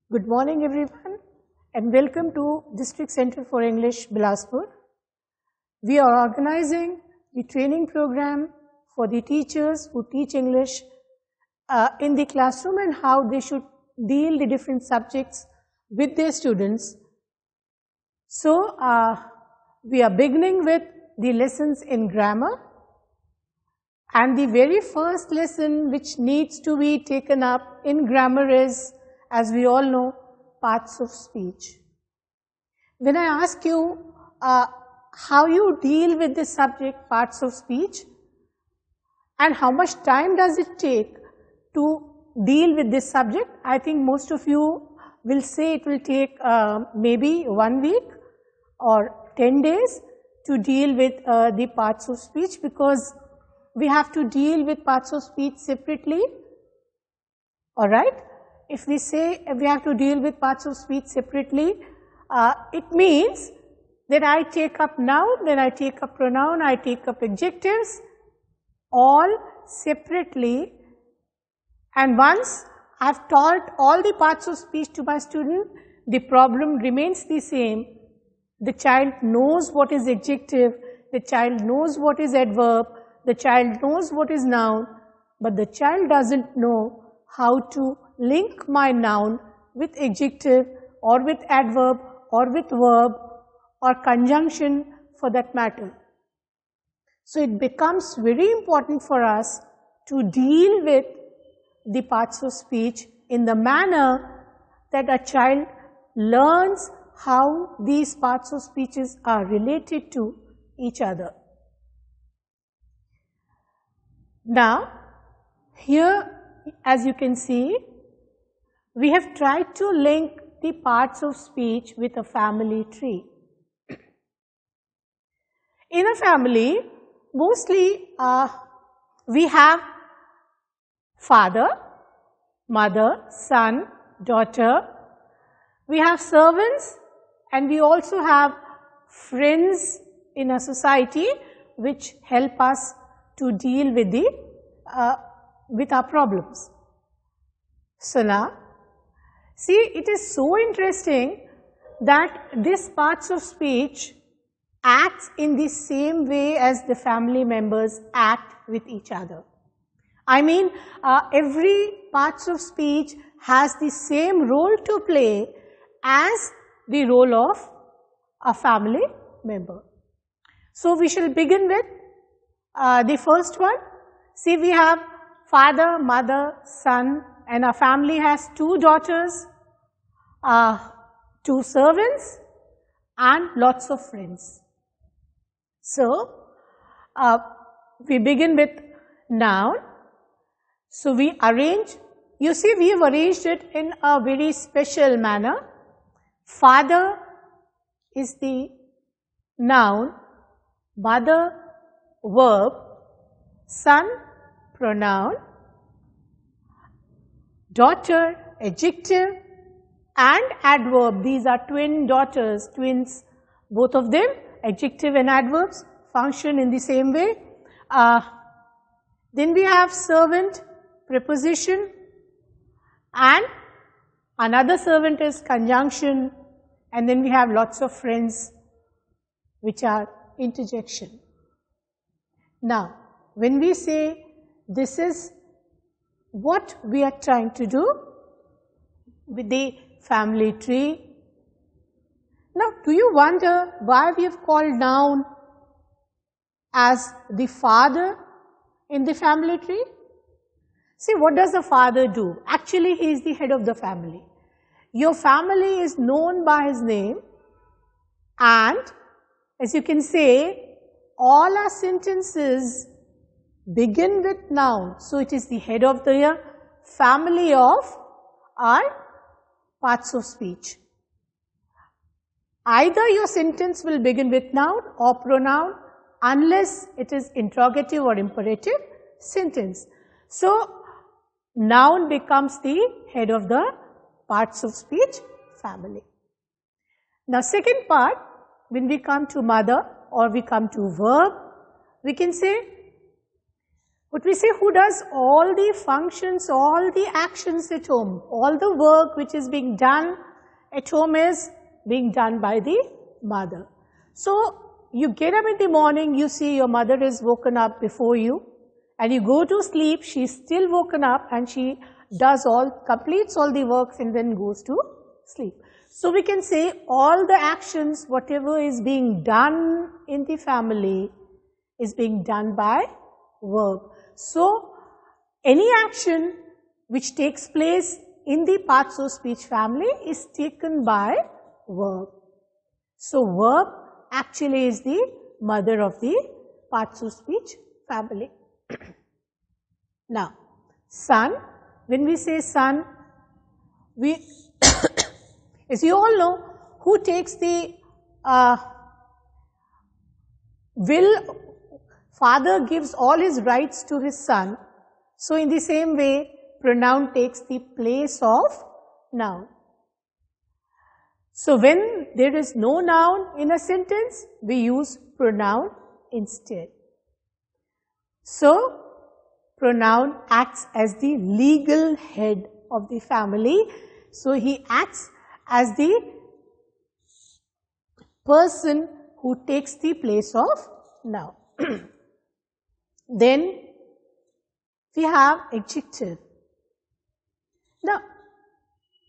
Good morning everyone and welcome to District Center for English, Bilaspur. We are organizing the training program for the teachers who teach English in the classroom and how they should deal the different subjects with their students. So, we are beginning with the lessons in grammar, and the very first lesson which needs to be taken up in grammar is, as we all know, parts of speech. When I ask you how you deal with this subject, parts of speech, and how much time does it take to deal with this subject, I think most of you will say it will take maybe 1 week or 10 days to deal with the parts of speech, because we have to deal with parts of speech separately. Alright? If we say we have to deal with parts of speech separately, it means that I take up noun, then I take up pronoun, I take up adjectives, all separately, and once I have taught all the parts of speech to my student, the problem remains the same. The child knows what is adjective, the child knows what is adverb, the child knows what is noun, but the child doesn't know how to link my noun with adjective or with adverb or with verb or conjunction for that matter. So it becomes very important for us to deal with the parts of speech in the manner that a child learns how these parts of speeches are related to each other. Now, here as you can see, we have tried to link the parts of speech with a family tree. In a family, mostly we have father, mother, son, daughter. We have servants, and we also have friends in a society which help us to deal with with our problems. So now, see, it is so interesting that these parts of speech acts in the same way as the family members act with each other. I mean, every parts of speech has the same role to play as the role of a family member. So we shall begin with the first one. See, we have father, mother, son, and our family has 2 daughters, 2 servants, and lots of friends. So, we begin with noun. So, we arrange, you see we have arranged it in a very special manner. Father is the noun, mother verb, son pronoun, daughter adjective, and adverb. These are twin daughters, twins, both of them, adjective and adverbs function in the same way. Then we have servant, preposition, and another servant is conjunction, and then we have lots of friends which are interjection. Now, when we say this is what we are trying to do with the family tree. Now, do you wonder why we have called noun as the father in the family tree? See, what does the father do? Actually, he is the head of the family. Your family is known by his name, and as you can say, all our sentences begin with noun. So, it is the head of the family of our parts of speech. Either your sentence will begin with noun or pronoun, unless it is interrogative or imperative sentence. So, noun becomes the head of the parts of speech family. Now, second part, when we come to mother or we come to verb, we can say But we say who does all the functions, all the actions at home, all the work which is being done at home is being done by the mother. So you get up in the morning, you see your mother is woken up before you, and you go to sleep, she's still woken up and she completes all the works and then goes to sleep. So we can say all the actions, whatever is being done in the family is being done by verb. So any action which takes place in the parts of speech family is taken by verb. So verb actually is the mother of the parts of speech family. Now, son, when we say son, as you all know, who takes the father gives all his rights to his son. So in the same way, pronoun takes the place of noun. So when there is no noun in a sentence, we use pronoun instead. So pronoun acts as the legal head of the family. So he acts as the person who takes the place of noun. Then we have adjective. Now,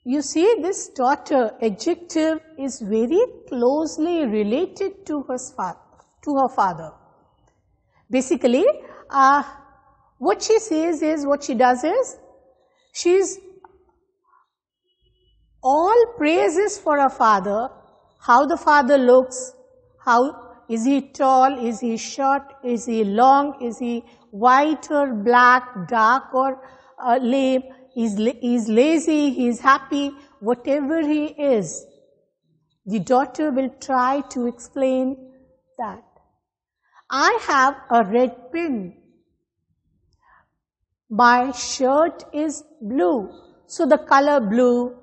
you see this daughter, adjective is very closely related to her father. Basically, what she says is, what she does is, she's all praises for her father, how the father looks, how is he tall, is he short, is he long, is he white or black, dark or lame, he's lazy, he's happy, whatever he is. The daughter will try to explain that. I have a red pin. My shirt is blue. So the color blue,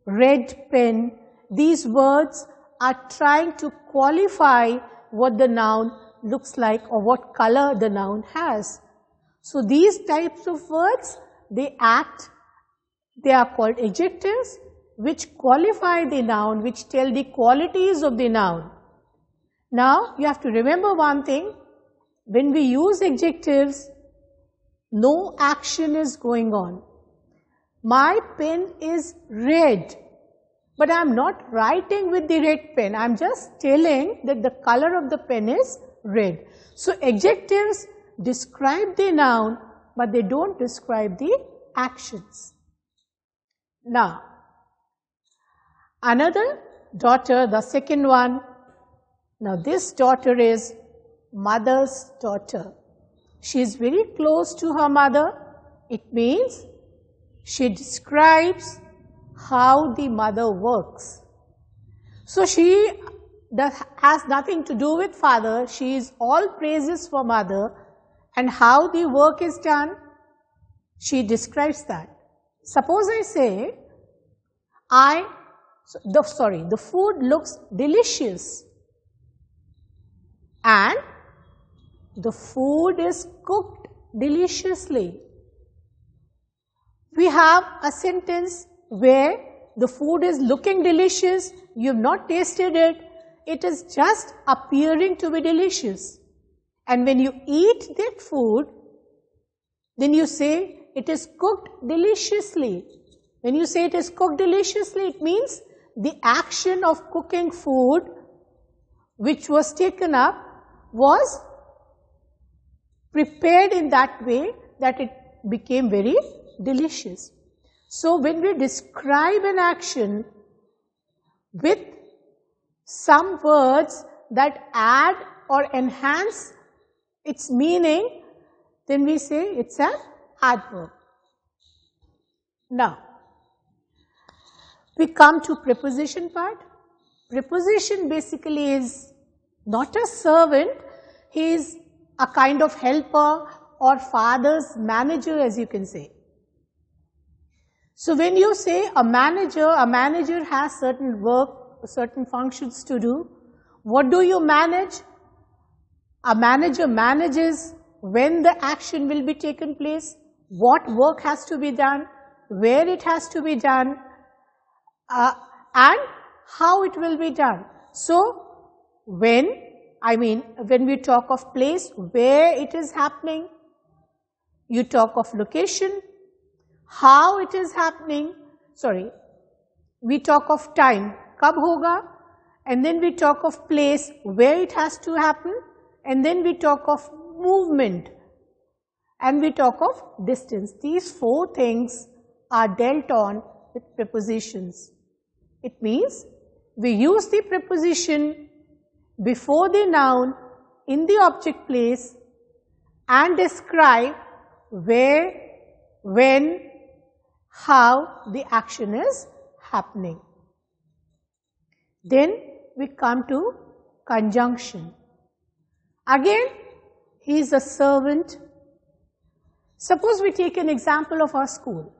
red pen, these words are trying to qualify what the noun looks like or what color the noun has. So these types of words, they are called adjectives which qualify the noun, which tell the qualities of the noun. Now you have to remember one thing, when we use adjectives, no action is going on. My pen is red, but I am not writing with the red pen. I am just telling that the color of the pen is red. So adjectives describe the noun, but they don't describe the actions. Now, another daughter, the second one. Now this daughter is mother's daughter. She is very close to her mother. It means she describes how the mother works. So she has nothing to do with father. She is all praises for mother, and how the work is done, she describes that. Suppose I say, the food looks delicious and the food is cooked deliciously. We have a sentence where the food is looking delicious, you have not tasted it, it is just appearing to be delicious. And when you eat that food, then you say it is cooked deliciously. When you say it is cooked deliciously, it means the action of cooking food which was taken up was prepared in that way that it became very delicious. So when we describe an action with some words that add or enhance its meaning, then we say it's an adverb. Now, we come to preposition part. Preposition basically is not a servant, he is a kind of helper or father's manager, as you can say. So when you say a manager has certain work, certain functions to do. What do you manage? A manager manages when the action will be taken place, what work has to be done, where it has to be done, and how it will be done. So, when we talk of place, where it is happening, you talk of location, how it is happening, we talk of time, kab hoga, and then we talk of place, where it has to happen, and then we talk of movement, and we talk of distance. These four things are dealt on with prepositions. It means we use the preposition before the noun in the object place and describe where, when, how the action is happening. Then we come to conjunction. Again, he is a servant. Suppose we take an example of our school.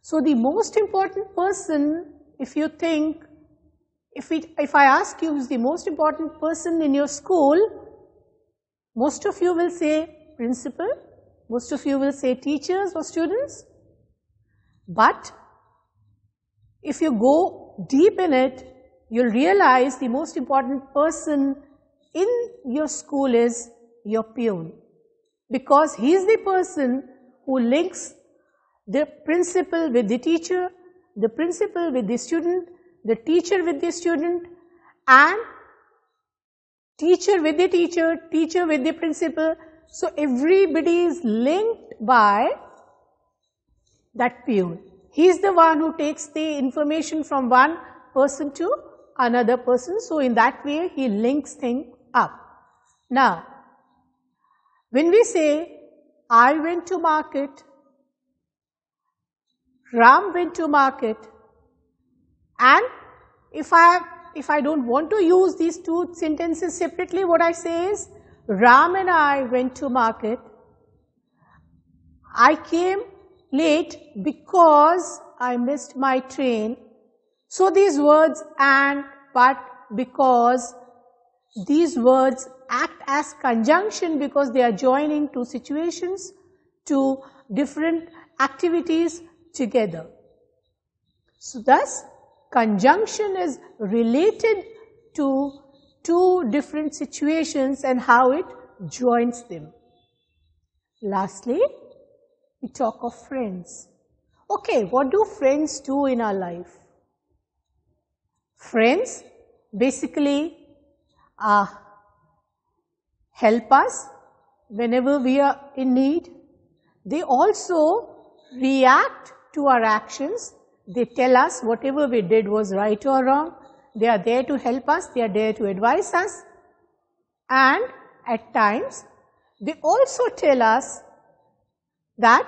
So the most important person, if you think, if I ask you who's the most important person in your school, most of you will say principal, most of you will say teachers or students. But if you go deep in it, you'll realize the most important person in your school is your peon, because he is the person who links the principal with the teacher, the principal with the student, the teacher with the student, and teacher with the teacher, teacher with the principal. So everybody is linked by that peon. He is the one who takes the information from one person to another person. So in that way, he links things up. Now, when we say, I went to market, Ram went to market, and if I don't want to use these two sentences separately, what I say is, Ram and I went to market. I came late because I missed my train. So these words and, but, because, these words act as conjunction because they are joining two situations, two different activities together. So thus, conjunction is related to two different situations and how it joins them. Lastly, we talk of friends. Okay, what do friends do in our life? Friends basically help us whenever we are in need. They also react to our actions. They tell us whatever we did was right or wrong. They are there to help us. They are there to advise us. And at times, they also tell us that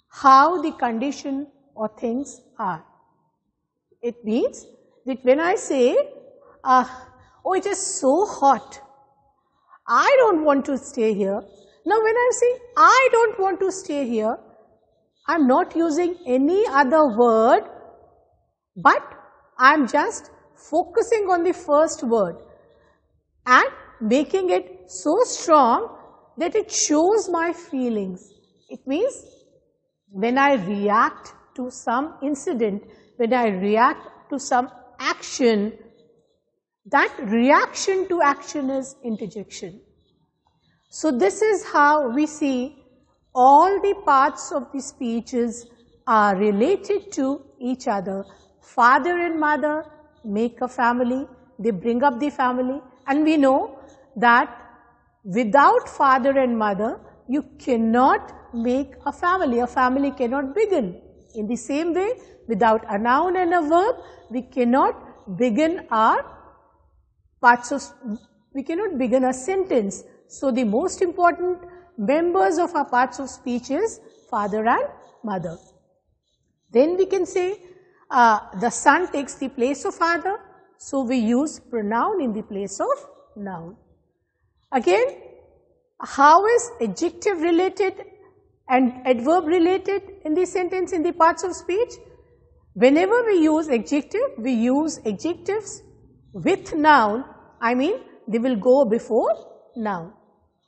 how the condition or things are. It means that when I say, oh, it is so hot, I don't want to stay here. Now, when I say, I don't want to stay here, I am not using any other word, but I am just focusing on the first word and making it so strong that it shows my feelings. It means when I react to some incident, when I react to some action, that reaction to action is interjection. So this is how we see all the parts of the speeches are related to each other. Father and mother make a family, they bring up the family, and we know that without father and mother, you cannot make a family cannot begin. In the same way, without a noun and a verb, we cannot begin our we cannot begin a sentence. So the most important members of our parts of speech is father and mother. Then we can say the son takes the place of father, so we use pronoun in the place of noun. Again, how is adjective related and adverb related in the sentence in the parts of speech? Whenever we use adjective, we use adjectives with noun, I mean they will go before noun.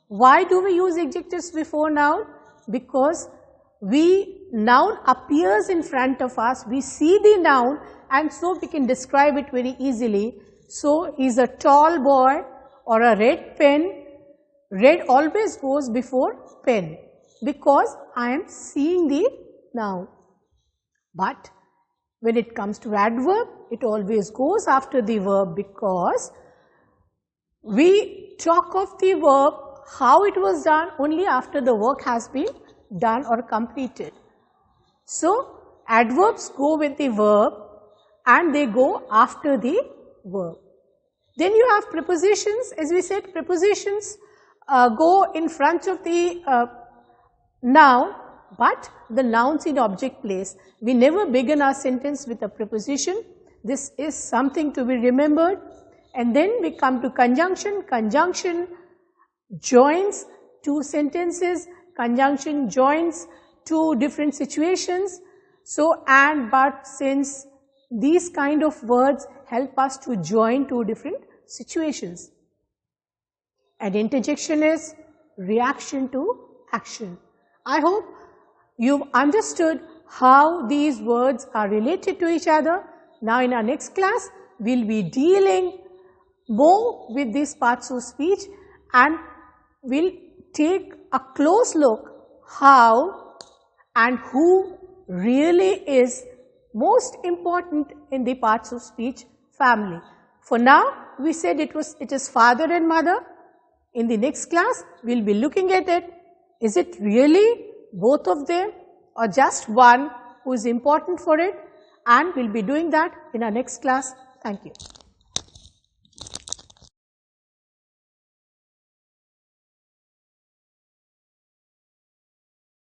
Why do we use adjectives before noun? Because noun appears in front of us, we see the noun and so we can describe it very easily. So, he is a tall boy or a red pen. Red always goes before pen because I am seeing the noun. But when it comes to adverb, it always goes after the verb because we talk of the verb, how it was done only after the work has been done or completed. So, adverbs go with the verb and they go after the verb. Then you have prepositions. As we said, prepositions go in front of the noun, but the noun's in object place. We never begin our sentence with a preposition. This is something to be remembered. And then we come to conjunction. Conjunction joins two sentences. Conjunction joins two different situations. So, and, but, since, these kind of words help us to join two different situations. And interjection is reaction to action. I hope you've understood how these words are related to each other. Now, in our next class, we'll be dealing more with these parts of speech and we'll take a close look how and who really is most important in the parts of speech family. For now, we said it is father and mother. In the next class, we'll be looking at it. Is it really both of them or just one who is important for it? And we'll be doing that in our next class. Thank you.